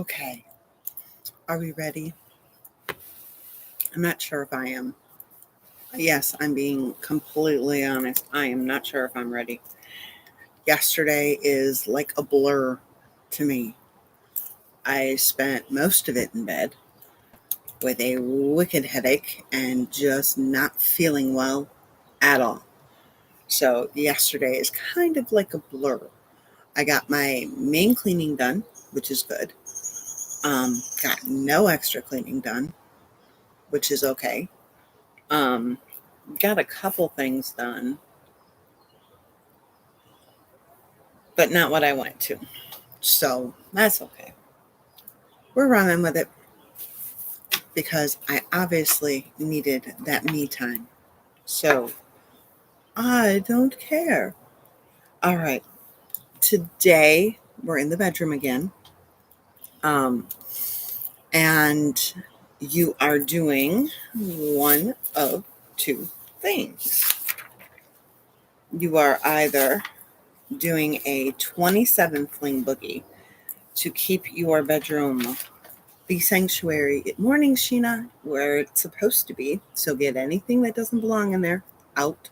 Okay, are we ready? I'm not sure if I am. Yes, I'm being completely honest. I am not sure if I'm ready. Yesterday is like a blur to me. I spent most of it in bed with a wicked headache and just not feeling well at all. So, yesterday is kind of like a blur. I got my main cleaning done, which is good. Got no extra cleaning done, which is okay. Um, got a couple things done, but not what I wanted to. So that's okay. We're running with it because I obviously needed that me time. So I don't care. All right. Today we're in the bedroom again. Um, and you are doing one of two things. You are either doing a 27 fling boogie to keep your bedroom the sanctuary morning, Sheena, where it's supposed to be. So get anything that doesn't belong in there out.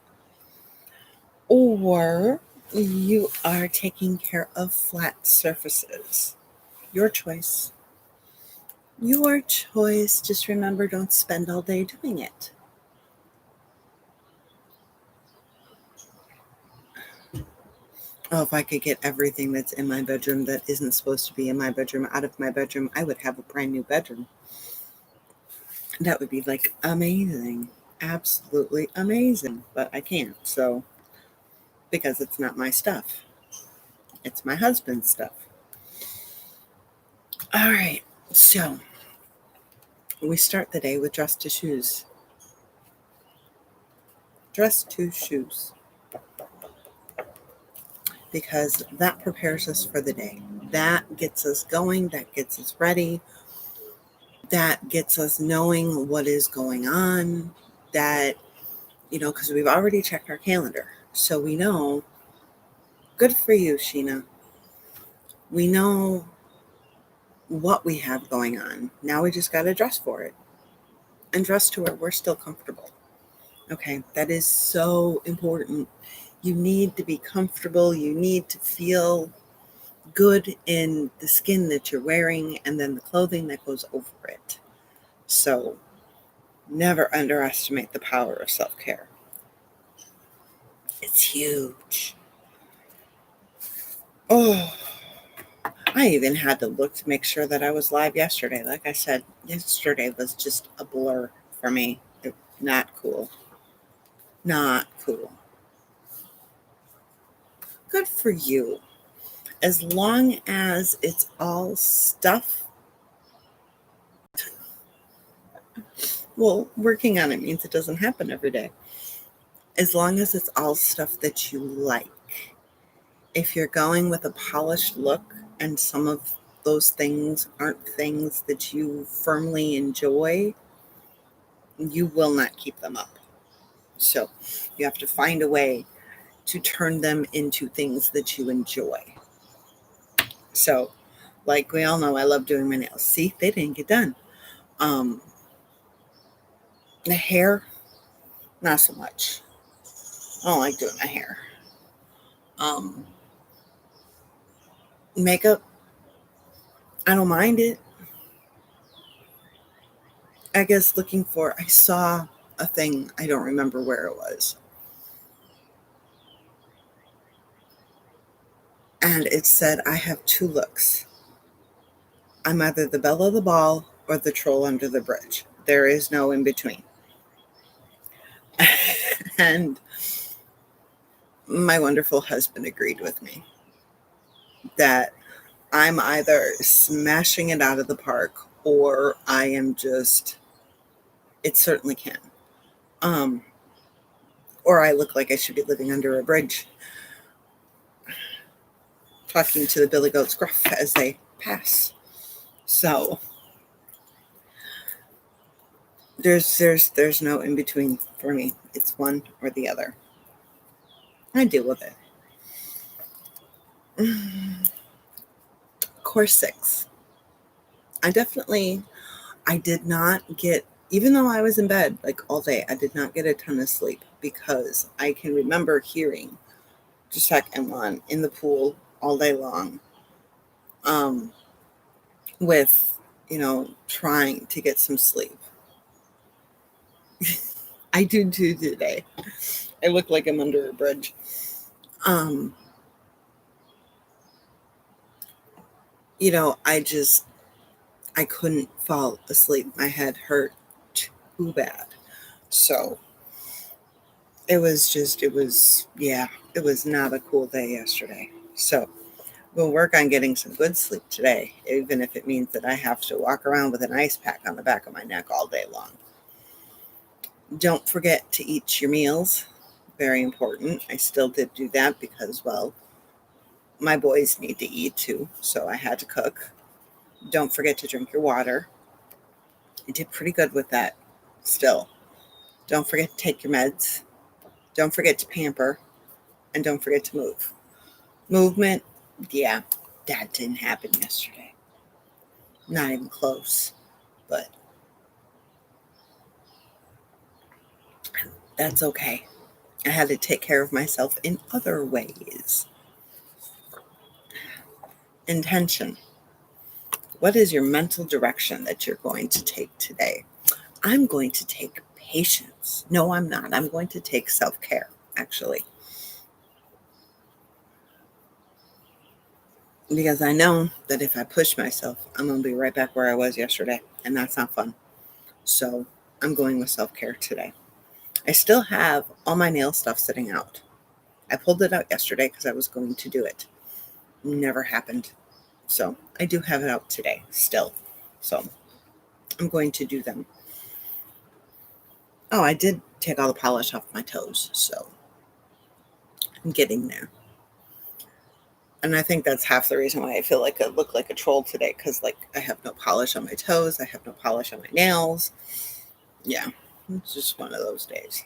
Or you are taking care of flat surfaces. Your choice. Your choice. Just remember, don't spend all day doing it. Oh, if I could get everything that's in my bedroom that isn't supposed to be in my bedroom out of my bedroom, I would have a brand new bedroom. That would be like amazing. Absolutely amazing. But I can't. So, because it's not my stuff, it's my husband's stuff. All right. So, we start the day with dress to shoes. Dress to shoes. Because that prepares us for the day. That gets us going. That gets us ready. That gets us knowing what is going on. That, because we've already checked our calendar. So we know, good for you, Sheena. We know what we have going on. Now we just got to dress for it and dress to where we're still comfortable. Okay, that is so important. You need to be comfortable. You need to feel good in the skin that you're wearing and then the clothing that goes over it. So never underestimate the power of self-care. It's huge. Oh, I even had to look to make sure that I was live yesterday. Like I said, yesterday was just a blur for me. Not cool. Not cool. Good for you. As long as it's all stuff. Well, working on it means it doesn't happen every day. As long as it's all stuff that you like. If you're going with a polished look and some of those things aren't things that you firmly enjoy, you will not keep them up. So you have to find a way to turn them into things that you enjoy. So, like we all know, I love doing my nails. See, they didn't get done. The hair, not so much. I don't like doing my hair. Makeup, I don't mind it. I guess I saw a thing, I don't remember where it was. And it said, I have two looks. I'm either the belle of the ball or the troll under the bridge. There is no in between. And my wonderful husband agreed with me that I'm either smashing it out of the park or I am just, it certainly can. Or I look like I should be living under a bridge, talking to the billy goats gruff as they pass. So there's no in between for me. It's one or the other. I deal with it. Course 6. I did not get, even though I was in bed like all day, I did not get a ton of sleep because I can remember hearing the second one in the pool all day long, um, with, trying to get some sleep. I do too today. I look like I'm under a bridge. Um, I couldn't fall asleep. My head hurt too bad. So it was not a cool day yesterday. So we'll work on getting some good sleep today, even if it means that I have to walk around with an ice pack on the back of my neck all day long. Don't forget to eat your meals. Very important. I still did do that because, well, my boys need to eat too. So I had to cook. Don't forget to drink your water. I did pretty good with that still. Don't forget to take your meds. Don't forget to pamper. And don't forget to move. Movement, yeah, that didn't happen yesterday. Not even close. But that's okay. I had to take care of myself in other ways. Intention. What is your mental direction that you're going to take today? I'm going to take patience. No, I'm not. I'm going to take self care, actually. Because I know that if I push myself, I'm going to be right back where I was yesterday. And that's not fun. So I'm going with self care today. I still have all my nail stuff sitting out. I pulled it out yesterday because I was going to do it. Never happened. So I do have it out today still. So I'm going to do them. Oh, I did take all the polish off my toes. So I'm getting there. And I think that's half the reason why I feel like I look like a troll today. Because, like, I have no polish on my toes. I have no polish on my nails. Yeah, it's just one of those days.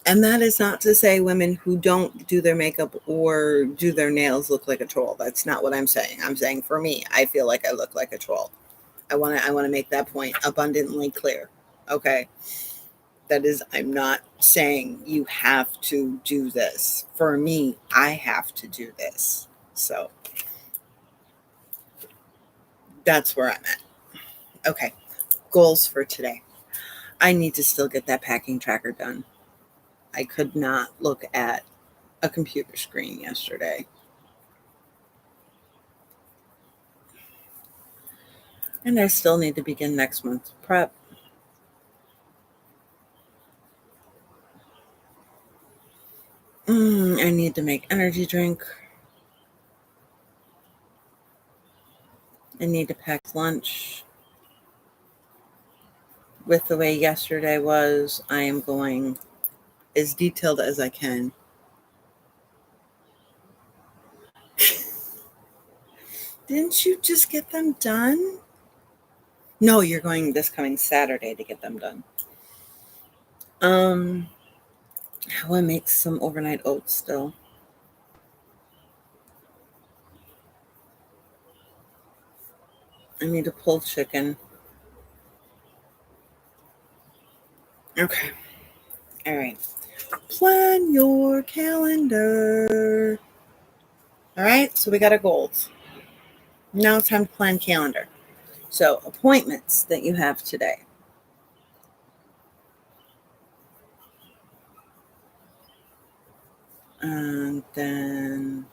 And that is not to say women who don't do their makeup or do their nails look like a troll. That's not what I'm saying. I'm saying for me, I feel like I look like a troll. I want to make that point abundantly clear. Okay? That is, I'm not saying you have to do this. For me, I have to do this. So that's where I'm at. Okay. Goals for today. I need to still get that packing tracker done. I could not look at a computer screen yesterday. And I still need to begin next month's prep. I need to make energy drink. I need to pack lunch. With the way yesterday was, I am going as detailed as I can. Didn't you just get them done? No, you're going this coming Saturday to get them done. I want to make some overnight oats still. I need to pull chicken. Okay. All right. Plan your calendar. All right. So we got our goals. Now it's time to plan calendar. So appointments that you have today. And then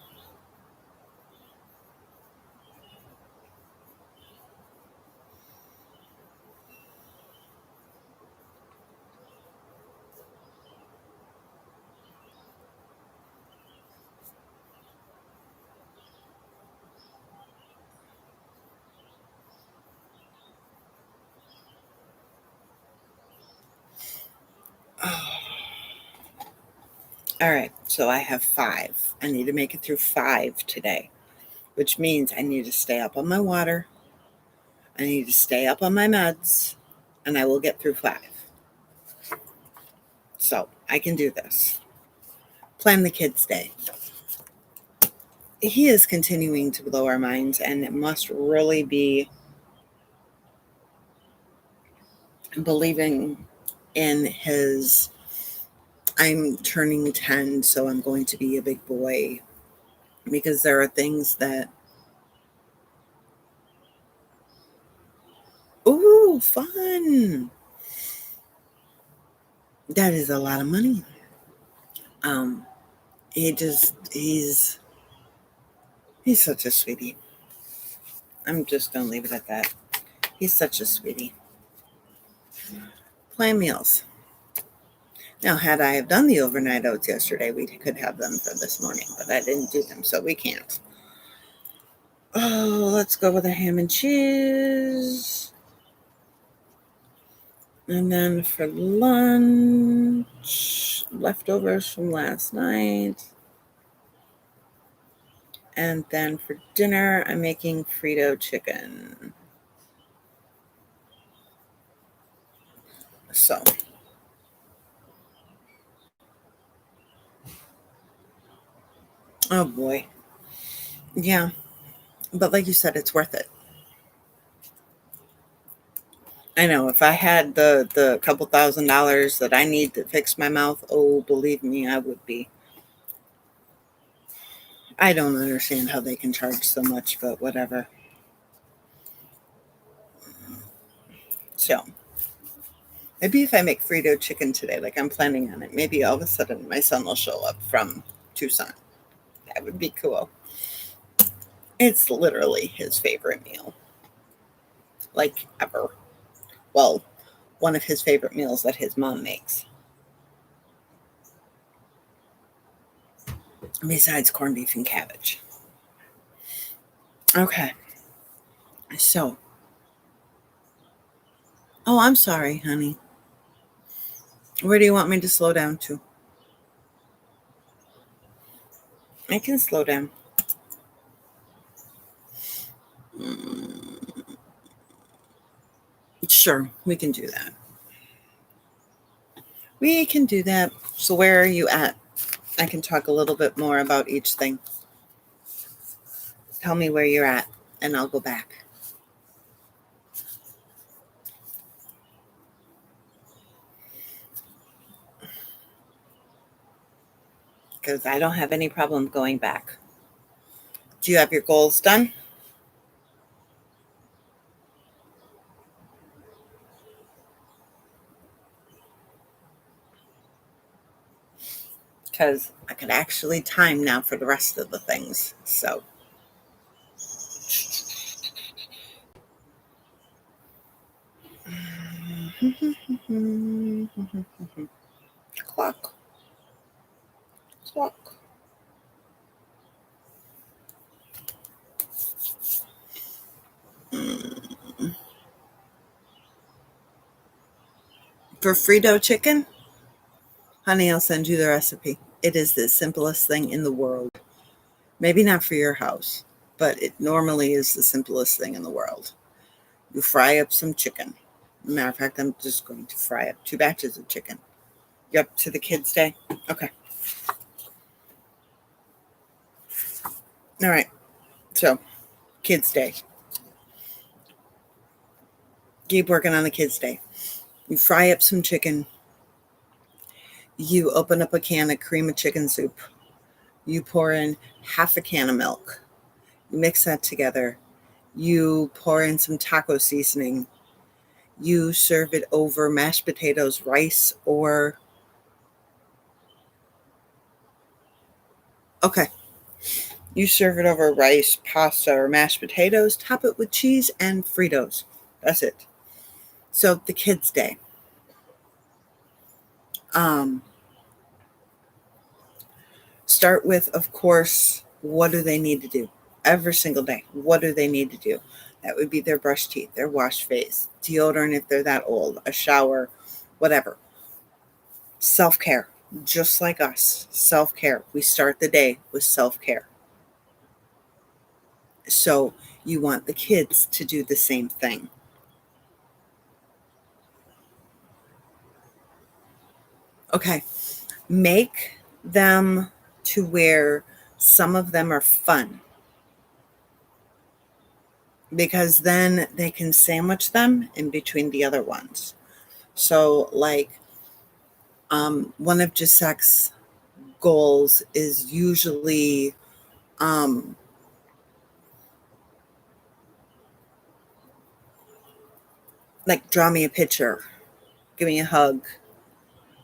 all right, so I have 5. I need to make it through 5 today, which means I need to stay up on my water. I need to stay up on my meds, and I will get through 5. So I can do this. Plan the kids' day. he is continuing to blow our minds, and it must really be believing in his I'm turning 10, so I'm going to be a big boy, because there are things that, ooh, fun. That is a lot of money. Um, he's such a sweetie. I'm just gonna leave it at that. He's such a sweetie. Plan meals. Now, had I have done the overnight oats yesterday, we could have them for this morning, but I didn't do them, so we can't. Oh, let's go with a ham and cheese. And then for lunch, leftovers from last night. And then for dinner, I'm making Frito chicken. So, oh boy. Yeah. But like you said, it's worth it. I know if I had the couple $1,000s that I need to fix my mouth, oh, believe me, I would be. I don't understand how they can charge so much, but whatever. So, maybe if I make Frito chicken today, like I'm planning on it, maybe all of a sudden my son will show up from Tucson. That would be cool. It's literally his favorite meal, like ever. Well, one of his favorite meals that his mom makes, besides corned beef and cabbage. Okay, so, oh, I'm sorry, honey. Where do you want me to slow down to? I can slow down. Mm, sure, we can do that. We can do that. So, where are you at? I can talk a little bit more about each thing. Tell me where you're at, and I'll go back. Because I don't have any problem going back. Do you have your goals done? Because I could actually time now for the rest of the things. So, clock, clock. For Frito chicken, honey, I'll send you the recipe. It is the simplest thing in the world. Maybe not for your house, but it normally is the simplest thing in the world. You fry up some chicken. Matter of fact, I'm just going to fry up 2 batches of chicken. You up to the kids' day? Okay. All right. So, kids' day. Keep working on the kids' day. You fry up some chicken. You open up a can of cream of chicken soup. You pour in half a can of milk. You mix that together. You pour in some taco seasoning. You serve it over mashed potatoes, rice, or okay. You serve it over rice, pasta, or mashed potatoes. Top it with cheese and Fritos. That's it. So the kids' day. Um, Start with, of course, what do they need to do every single day? What do they need to do? That would be their brush teeth, their wash face, deodorant if they're that old, a shower, whatever. Self care, just like us. Self care. We start the day with self care. So you want the kids to do the same thing. Okay. Make them to where Some of them are fun because then they can sandwich them in between the other ones. So, like, one of Giusepp's goals is usually um, like, draw me a picture, give me a hug,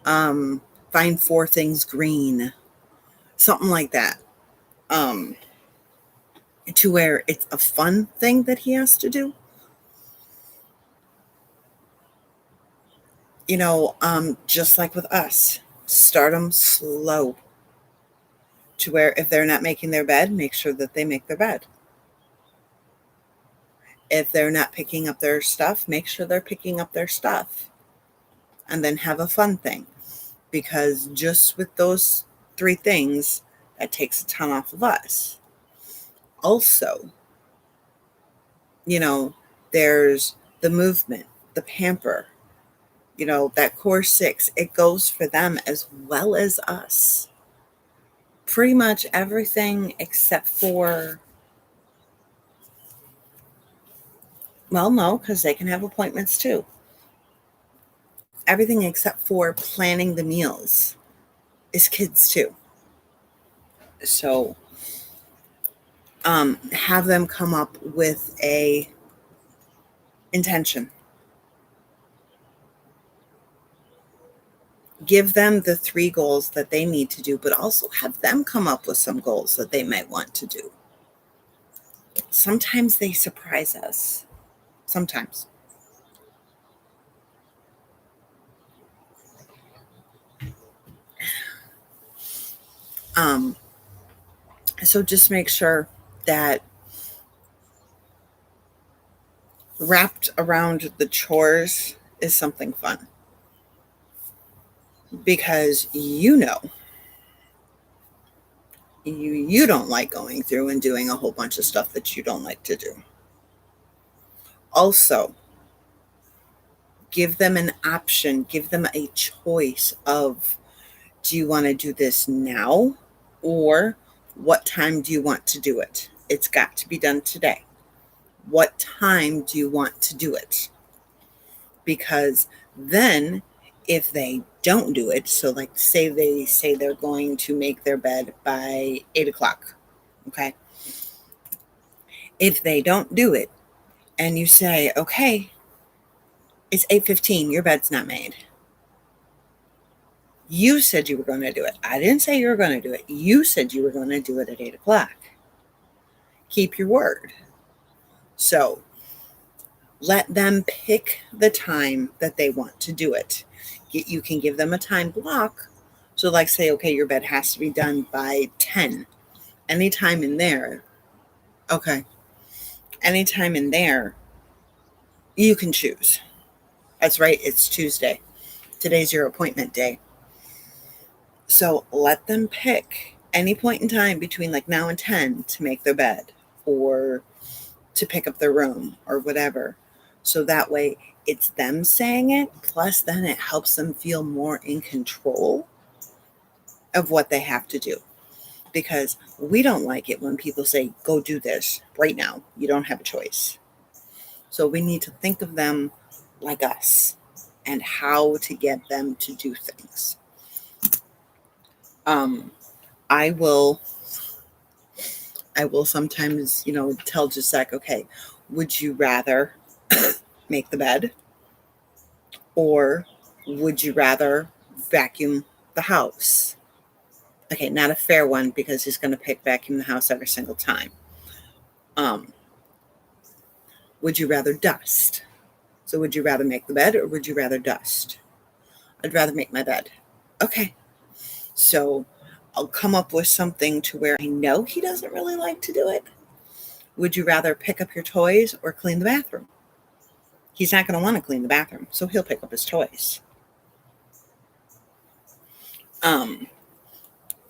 um, find four things green, something like that. Um, to where it's a fun thing that he has to do. Just like with us, start them slow to where if they're not making their bed, make sure that they make their bed. If they're not picking up their stuff, make sure they're picking up their stuff. And then have a fun thing. Because just with those three things, that takes a ton off of us. Also, there's the movement, the pamper, that core six, it goes for them as well as us. Pretty much everything except for, well, no, because they can have appointments too. Everything except for planning the meals is kids too. So have them come up with a intention. Give them the 3 goals that they need to do, but also have them come up with some goals that they might want to do. Sometimes they surprise us. Sometimes. So just make sure that wrapped around the chores is something fun. Because you don't like going through and doing a whole bunch of stuff that you don't like to do. Also, give them an option, give them a choice of, do you want to do this now, or what time do you want to do it? It's got to be done today. What time do you want to do it? Because then if they don't do it, so like say they're going to make their bed by 8:00, okay? If they don't do it and you say, okay, it's 8:15, your bed's not made. You said you were going to do it. I didn't say you were going to do it. You said you were going to do it at 8:00. Keep your word. So let them pick the time that they want to do it. You can give them a time block. So like say, okay, your bed has to be done by 10. Anytime in there. Okay. Anytime in there, you can choose. That's right. It's Tuesday. Today's your appointment day. So let them pick any point in time between like now and 10 to make their bed or to pick up their room or whatever. So that way it's them saying it, plus then it helps them feel more in control of what they have to do. Because we don't like it when people say, go do this right now. You don't have a choice. So we need to think of them like us and how to get them to do things. I will sometimes, tell Gisek, okay, would you rather make the bed, or would you rather vacuum the house? Okay, not a fair one because he's going to pick vacuum the house every single time. Would you rather dust? So would you rather make the bed or would you rather dust? I'd rather make my bed. Okay. So I'll come up with something to where I know he doesn't really like to do it. Would you rather pick up your toys or clean the bathroom? He's not going to want to clean the bathroom, so he'll pick up his toys.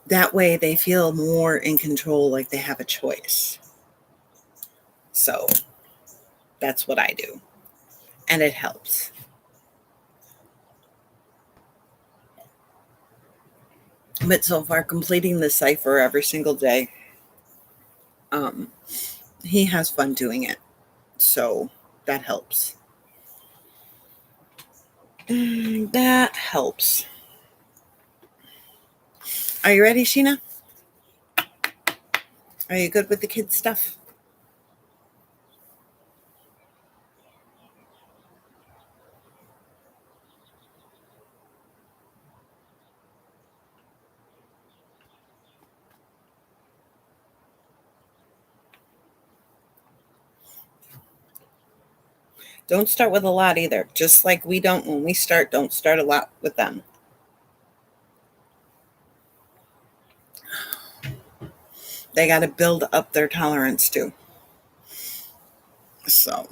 That way they feel more in control, like they have a choice. So that's what I do. And it helps. But so far, completing the cipher every single day He has fun doing it. So that helps. That helps. Are you ready, Sheena? Are you good with the kids' stuff? Don't start with a lot either. Just like we don't when we start, don't start a lot with them. They got to build up their tolerance too. So,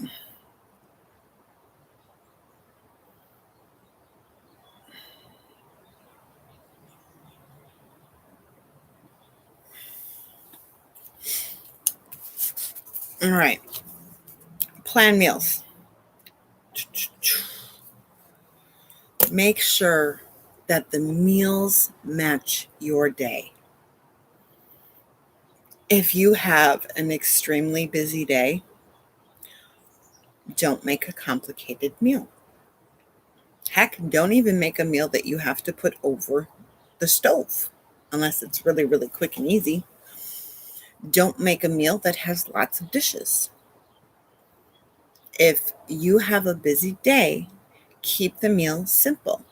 all right. Plan meals. Make sure that the meals match your day. If you have an extremely busy day, don't make a complicated meal. Heck, don't even make a meal that you have to put over the stove unless it's really, really quick and easy. Don't make a meal that has lots of dishes. If you have a busy day, keep the meal simple.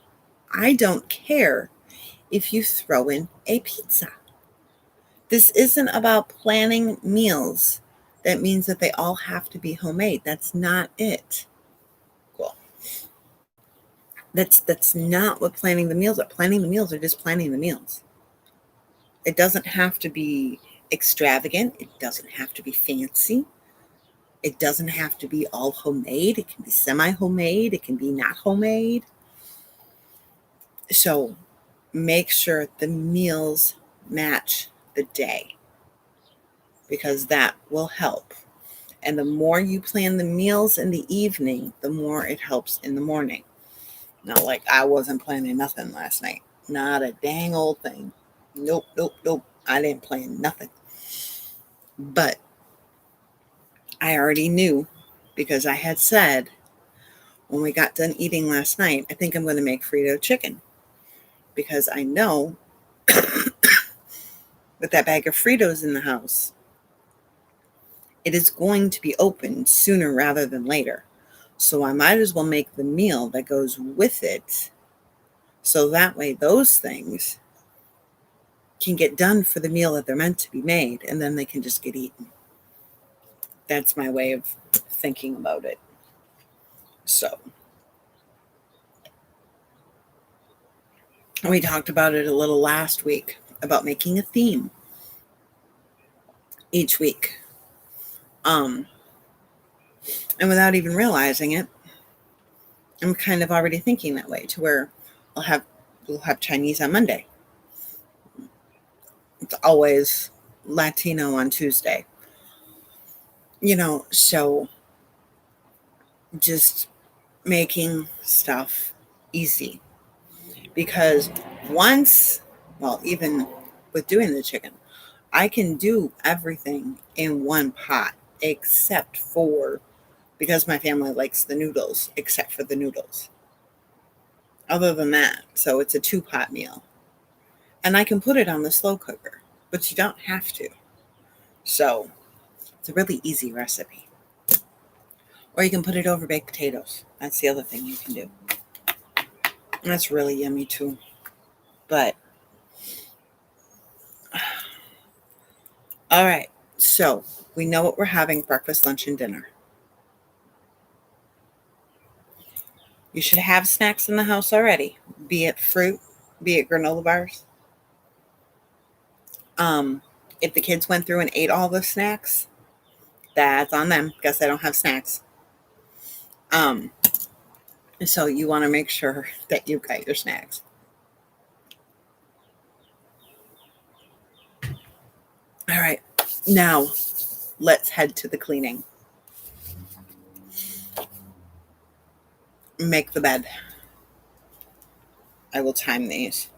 I don't care if you throw in a pizza. This isn't about planning meals. That means that they all have to be homemade. That's not it. Cool. That's not what planning the meals are. Planning the meals are just planning the meals. It doesn't have to be extravagant. It doesn't have to be fancy. It doesn't have to be all homemade. It can be semi-homemade. It can be not homemade. So make sure the meals match the day because that will help. And the more you plan the meals in the evening, the more it helps in the morning. Not like I wasn't planning nothing last night. Not a dang old thing. Nope, nope, nope. I didn't plan nothing. But I already knew because I had said when we got done eating last night, I think I'm going to make Frito chicken because I know with that bag of Fritos in the house, it is going to be opened sooner rather than later. So I might as well make the meal that goes with it. So that way those things can get done for the meal that they're meant to be made, and then they can just get eaten. That's my way of thinking about it. So we talked about it a little last week about making a theme each week. And without even realizing it, I'm kind of already thinking that way to where we'll have Chinese on Monday. It's always Latino on Tuesday. So just making stuff easy. Because even with doing the chicken, I can do everything in one pot except for, because my family likes the noodles, except for the noodles. Other than that, so it's a 2-pot meal. And I can put it on the slow cooker, but you don't have to. So it's a really easy recipe. Or you can put it over baked potatoes. That's the other thing you can do. And that's really yummy too. But, all right. So we know what we're having breakfast, lunch, and dinner. You should have snacks in the house already, be it fruit, be it granola bars. If the kids went through and ate all the snacks, that's on them. Guess I don't have snacks. So you want to make sure that you've got your snacks. All right. Now, let's head to the cleaning. Make the bed. I will time these.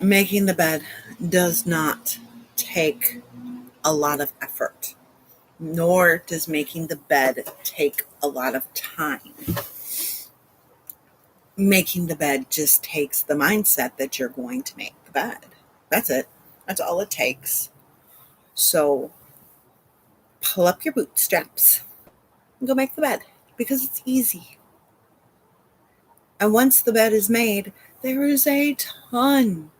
Making the bed does not take a lot of effort, nor does making the bed take a lot of time. Making the bed just takes the mindset that you're going to make the bed. That's it. That's all it takes. So pull up your bootstraps and go make the bed because it's easy. And once the bed is made, there is a ton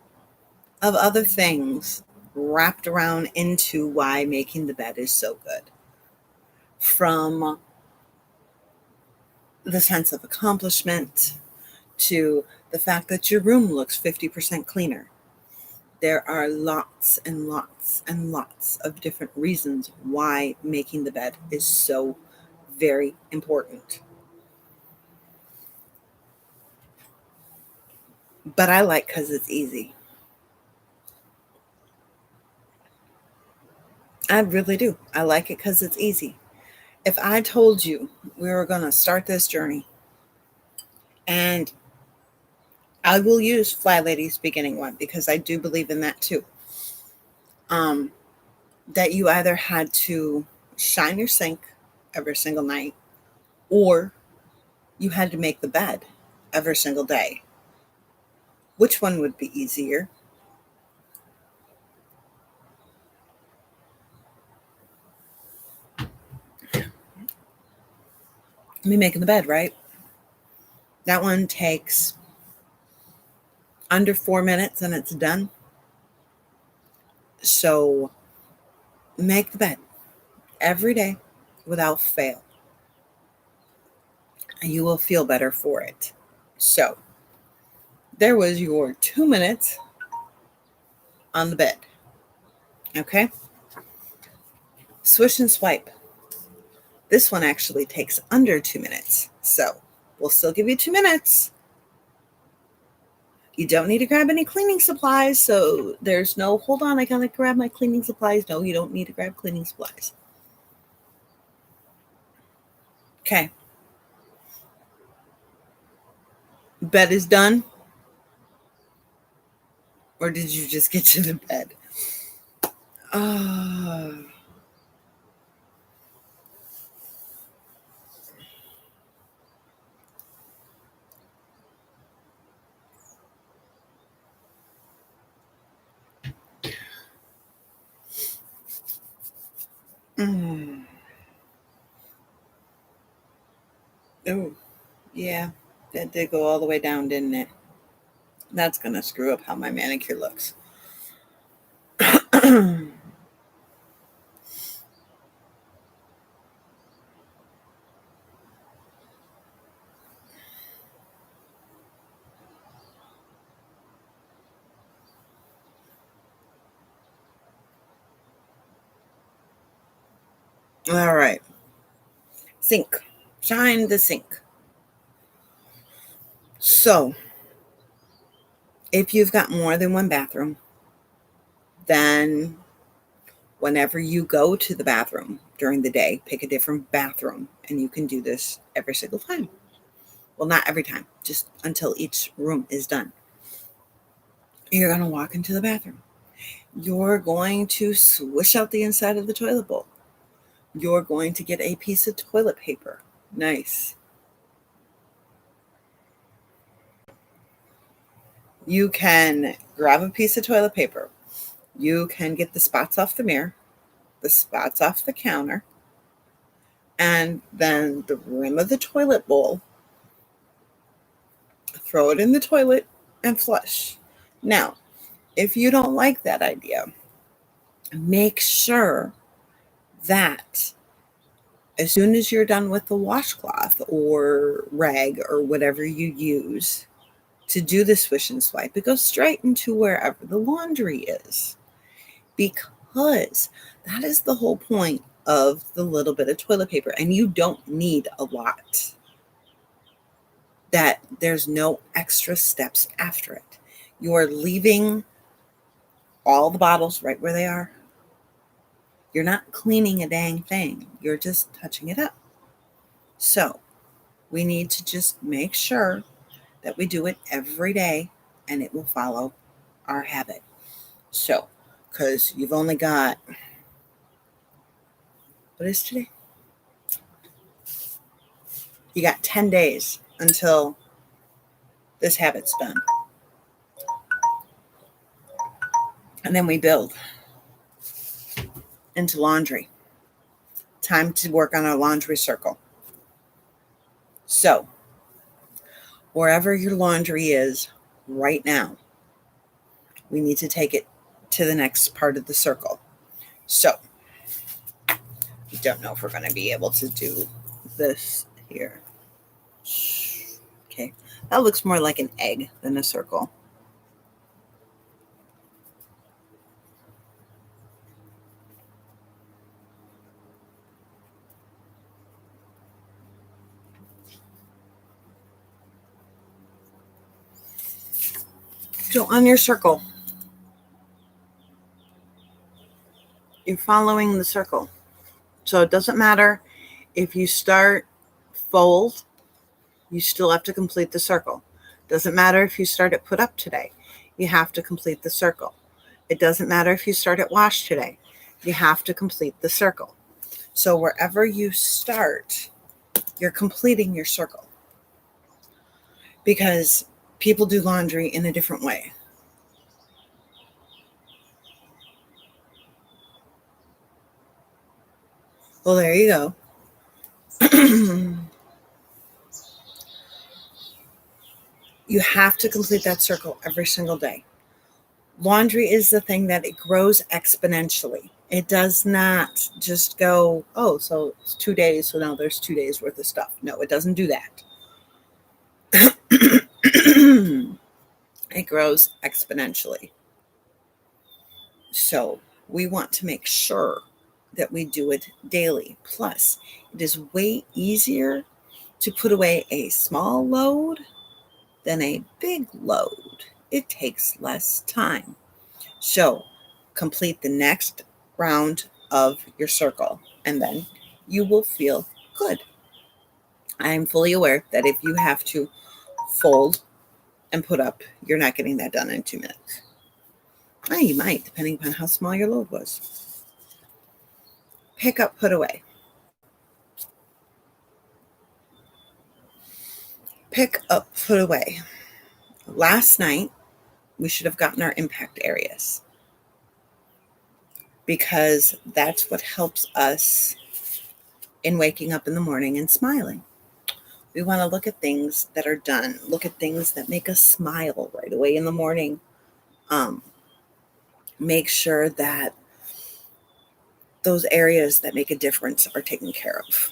of other things wrapped around into why making the bed is so good. From the sense of accomplishment to the fact that your room looks 50% cleaner. There are lots and lots and lots of different reasons why making the bed is so very important. But I like because it's easy. I really do. I like it because it's easy. If I told you we were going to start this journey, and I will use Fly Lady's beginning one because I do believe in that too. That you either had to shine your sink every single night or you had to make the bed every single day. Which one would be easier? Me making the bed, right? That one takes under 4 minutes and it's done. So make the bed every day without fail. And you will feel better for it. So there was your 2 minutes on the bed. Okay? Swish and swipe. This one actually takes under 2 minutes. So we'll still give you 2 minutes. You don't need to grab any cleaning supplies. So there's no, hold on, I gotta grab my cleaning supplies. No, you don't need to grab cleaning supplies. Okay. Bed is done? Or did you just get to the bed? Oh, yeah. That did go all the way down, didn't it? That's going to screw up how my manicure looks. All right. Sink. Shine the sink. So, if you've got more than one bathroom, then whenever you go to the bathroom during the day, pick a different bathroom, and you can do this every single time. Well, not every time, just until each room is done. You're going to walk into the bathroom. You're going to swish out the inside of the toilet bowl. You're going to get a piece of toilet paper. Nice. You can grab a piece of toilet paper. You can get the spots off the mirror, the spots off the counter, and then the rim of the toilet bowl. Throw it in the toilet and flush. Now, if you don't like that idea, make sure that as soon as you're done with the washcloth or rag or whatever you use to do the swish and swipe, it goes straight into wherever the laundry is. Because that is the whole point of the little bit of toilet paper. And you don't need a lot. That there's no extra steps after it. You're leaving all the bottles right where they are. You're not cleaning a dang thing. You're just touching it up. So we need to just make sure that we do it every day and it will follow our habit. So, because you've only got, what is today? You got 10 days until this habit's done. And then we build into laundry. Time to work on our laundry circle. So, wherever your laundry is right now, we need to take it to the next part of the circle. So, I don't know if we're going to be able to do this here. Okay, that looks more like an egg than a circle. So on your circle, you're following the circle. So it doesn't matter if you start fold, you still have to complete the circle. Doesn't matter if you start at put up today, you have to complete the circle. It doesn't matter if you start at wash today, you have to complete the circle. So wherever you start, you're completing your circle. Because people do laundry in a different way. Well, there you go. You have to complete that circle every single day. Laundry is the thing that it grows exponentially. It does not just go, oh, so it's 2 days, so now there's 2 days worth of stuff. No, it doesn't do that. It grows exponentially. So we want to make sure that we do it daily. Plus, it is way easier to put away a small load than a big load. It takes less time. So complete the next round of your circle and then you will feel good. I'm fully aware that if you have to fold and put up, you're not getting that done in 2 minutes. Well, you might, depending upon how small your load was. Pick up, put away. Pick up, put away. Last night, we should have gotten our impact areas because that's what helps us in waking up in the morning and smiling. We want to look at things that are done, look at things that make us smile right away in the morning. Make sure that those areas that make a difference are taken care of.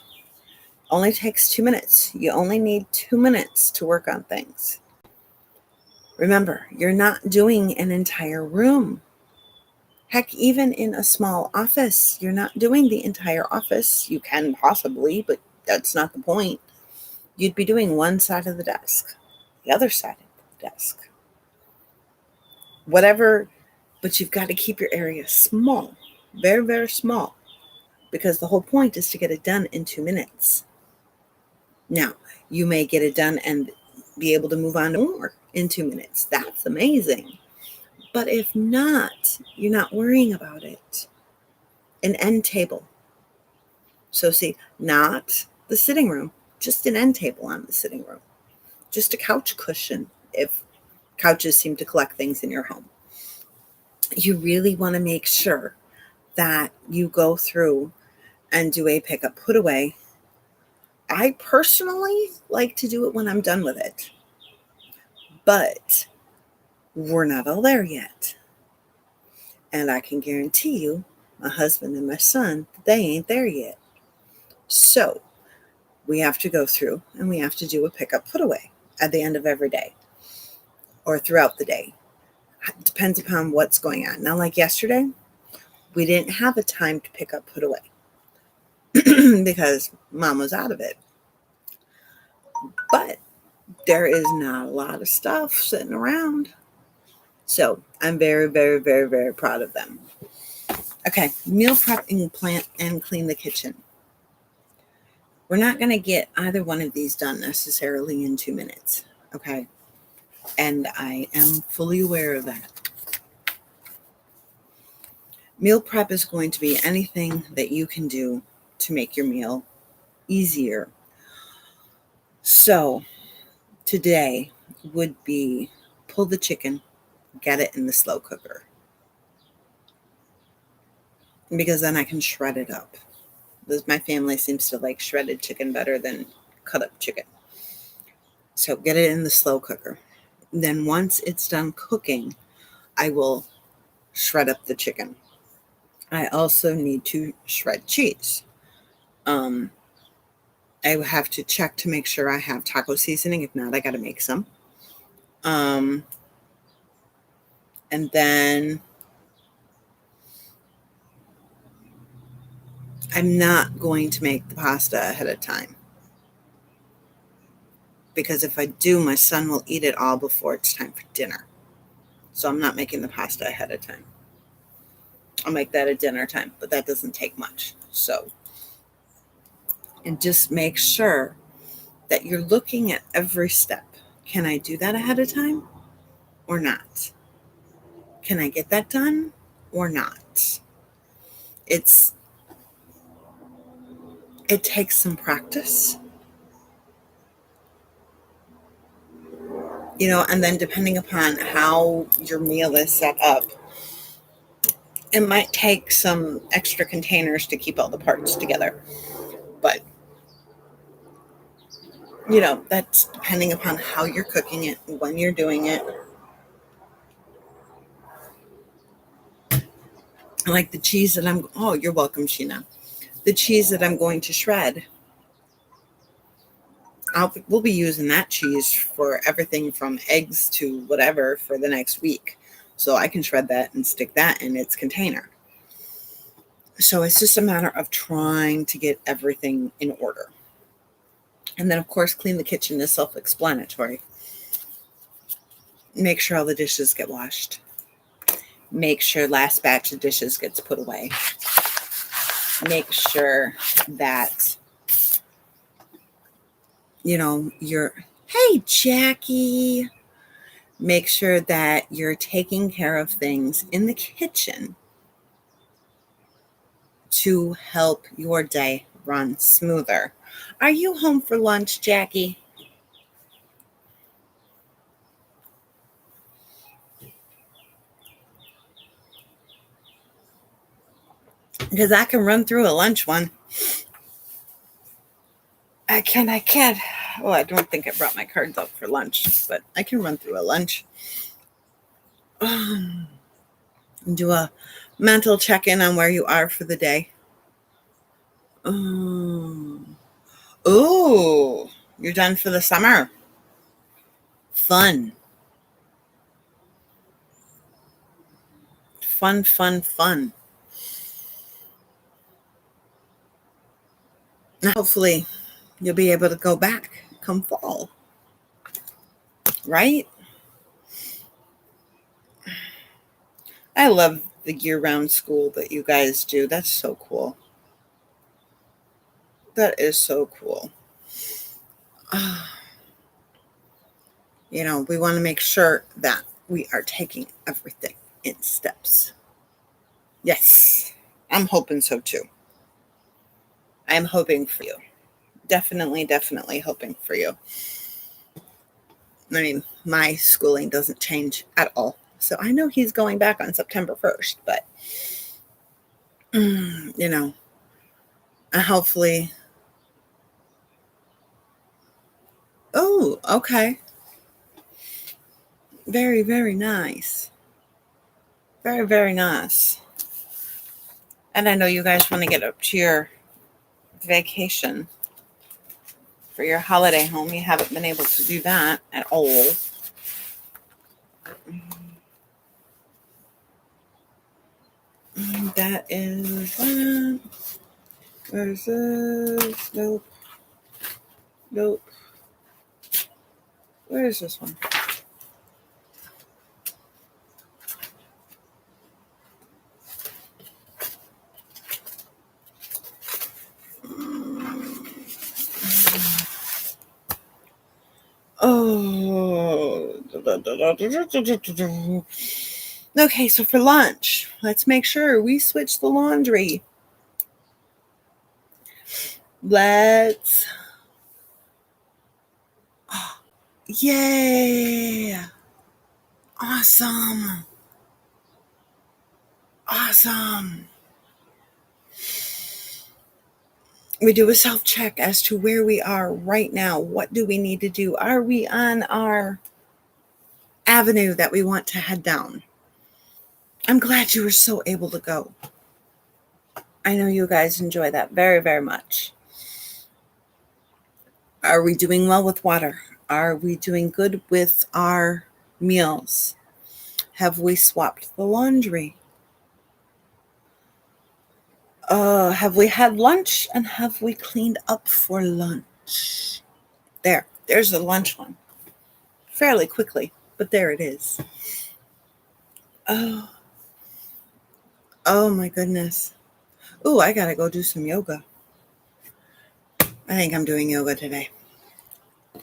Only takes 2 minutes. You only need 2 minutes to work on things. Remember, you're not doing an entire room. Heck, even in a small office, you're not doing the entire office. You can possibly, but that's not the point. You'd be doing one side of the desk, the other side of the desk. Whatever, but you've got to keep your area small, very, very small, because the whole point is to get it done in 2 minutes. Now, you may get it done and be able to move on to more in 2 minutes. That's amazing. But if not, you're not worrying about it. An end table. So see, not the sitting room, just an end table on the sitting room. Just a couch cushion if couches seem to collect things in your home. You really want to make sure that you go through and do a pick up, put away. I personally like to do it when I'm done with it. But we're not all there yet. And I can guarantee you, my husband and my son, they ain't there yet. So we have to go through and we have to do a pick up, put away at the end of every day or throughout the day. It depends upon what's going on. Now, like yesterday, we didn't have a time to pick up, put away because mom was out of it. But there is not a lot of stuff sitting around. So I'm very, very, very, very proud of them. Okay, meal prep and plant and clean the kitchen. We're not going to get either one of these done necessarily in 2 minutes. Okay, and I am fully aware of that. Meal prep is going to be anything that you can do to make your meal easier. So today would be pull the chicken, get it in the slow cooker, because then I can shred it up. My family seems to like shredded chicken better than cut up chicken. So get it in the slow cooker. Then once it's done cooking, I will shred up the chicken. I also need to shred cheese. Um, I will have to check to make sure I have taco seasoning. If not, I got to make some. And then I'm not going to make the pasta ahead of time, because if I do, my son will eat it all before it's time for dinner. So I'm not making the pasta ahead of time. I'll make that at dinner time, but that doesn't take much. So, and just make sure that you're looking at every step. Can I do that ahead of time or not? Can I get that done or not? It takes some practice, and then depending upon how your meal is set up, it might take some extra containers to keep all the parts together. But, that's depending upon how you're cooking it, when you're doing it. Like the cheese that oh, you're welcome, Sheena. The cheese that I'm going to shred, we'll be using that cheese for everything from eggs to whatever for the next week. So I can shred that and stick that in its container. So it's just a matter of trying to get everything in order. And then, of course, clean the kitchen is self-explanatory. Make sure all the dishes get washed. Make sure last batch of dishes gets put away. Make sure that, hey, Jackie. Make sure that you're taking care of things in the kitchen to help your day run smoother. Are you home for lunch, Jackie? Because I can run through a lunch one. I can. Well, I don't think I brought my cards out for lunch, but I can run through a lunch. Do a mental check-in on where you are for the day. Oh, you're done for the summer. Fun. Fun. Hopefully, you'll be able to go back come fall. Right? I love the year-round school that you guys do. That's so cool. That is so cool. We want to make sure that we are taking everything in steps. Yes, I'm hoping so too. I'm hoping for you. Definitely hoping for you. I mean, my schooling doesn't change at all. So I know he's going back on September 1st, but, hopefully. Oh, okay. Very, very nice. Very, very nice. And I know you guys want to get up to your vacation for your holiday home. You haven't been able to do that at all. That is one. Where's this? Nope. Where is this one? Oh. Okay, so for lunch, let's make sure we switch the laundry. Let's. Oh, yay! Awesome. Awesome. We do a self-check as to where we are right now. What do we need to do? Are we on our avenue that we want to head down? I'm glad you were so able to go. I know you guys enjoy that very, very much. Are we doing well with water? Are we doing good with our meals? Have we swapped the laundry? Have we had lunch, and have we cleaned up for lunch? There's the lunch one. Fairly quickly, but there it is. Oh my goodness. Ooh, I gotta go do some yoga. I think I'm doing yoga today.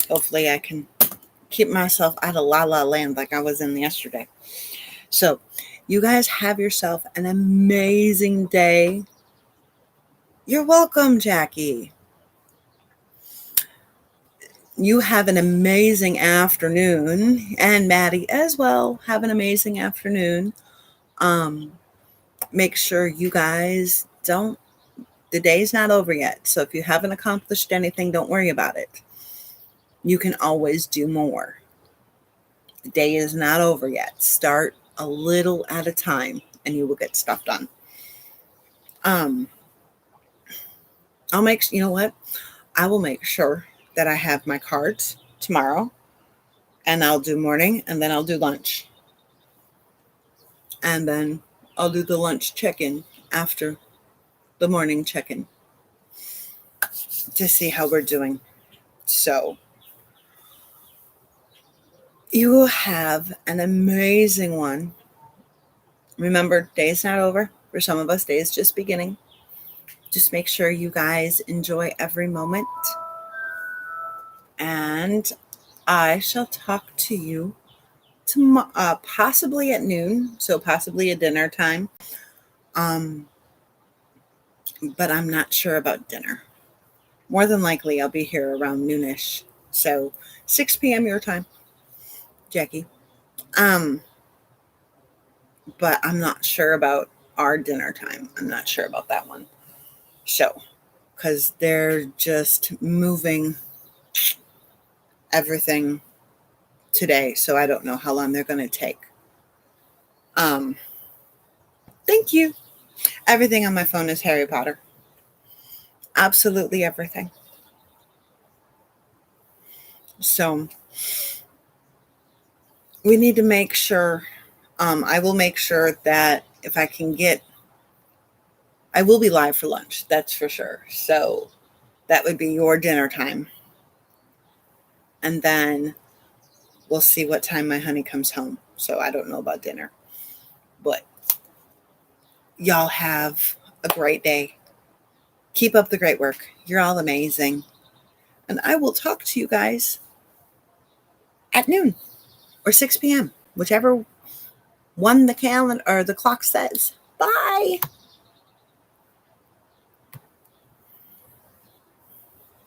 Hopefully I can keep myself out of la la land like I was in yesterday. So you guys have yourself an amazing day. You're welcome, Jackie. You have an amazing afternoon, and Maddie as well. Have an amazing afternoon. Make sure you guys the day's not over yet. So if you haven't accomplished anything, don't worry about it. You can always do more. The day is not over yet. Start a little at a time and you will get stuff done. You know what? I will make sure that I have my cards tomorrow, and I'll do morning, and then I'll do lunch. And then I'll do the lunch check-in after the morning check-in to see how we're doing. So you will have an amazing one. Remember, day's not over. For some of us, day is just beginning. Just make sure you guys enjoy every moment. And I shall talk to you tomorrow, possibly at noon, so possibly at dinner time. But I'm not sure about dinner. More than likely, I'll be here around noonish. So 6 p.m. your time, Jackie. But I'm not sure about our dinner time. I'm not sure about that one. So, because they're just moving everything today, so I don't know how long they're going to take. Thank you. Everything on my phone is Harry Potter. Absolutely everything. So we need to make sure, I will make sure that if I can I will be live for lunch. That's for sure. So that would be your dinner time. And then we'll see what time my honey comes home. So I don't know about dinner. But y'all have a great day. Keep up the great work. You're all amazing. And I will talk to you guys at noon or 6 p.m., whichever one the calendar or the clock says. Bye.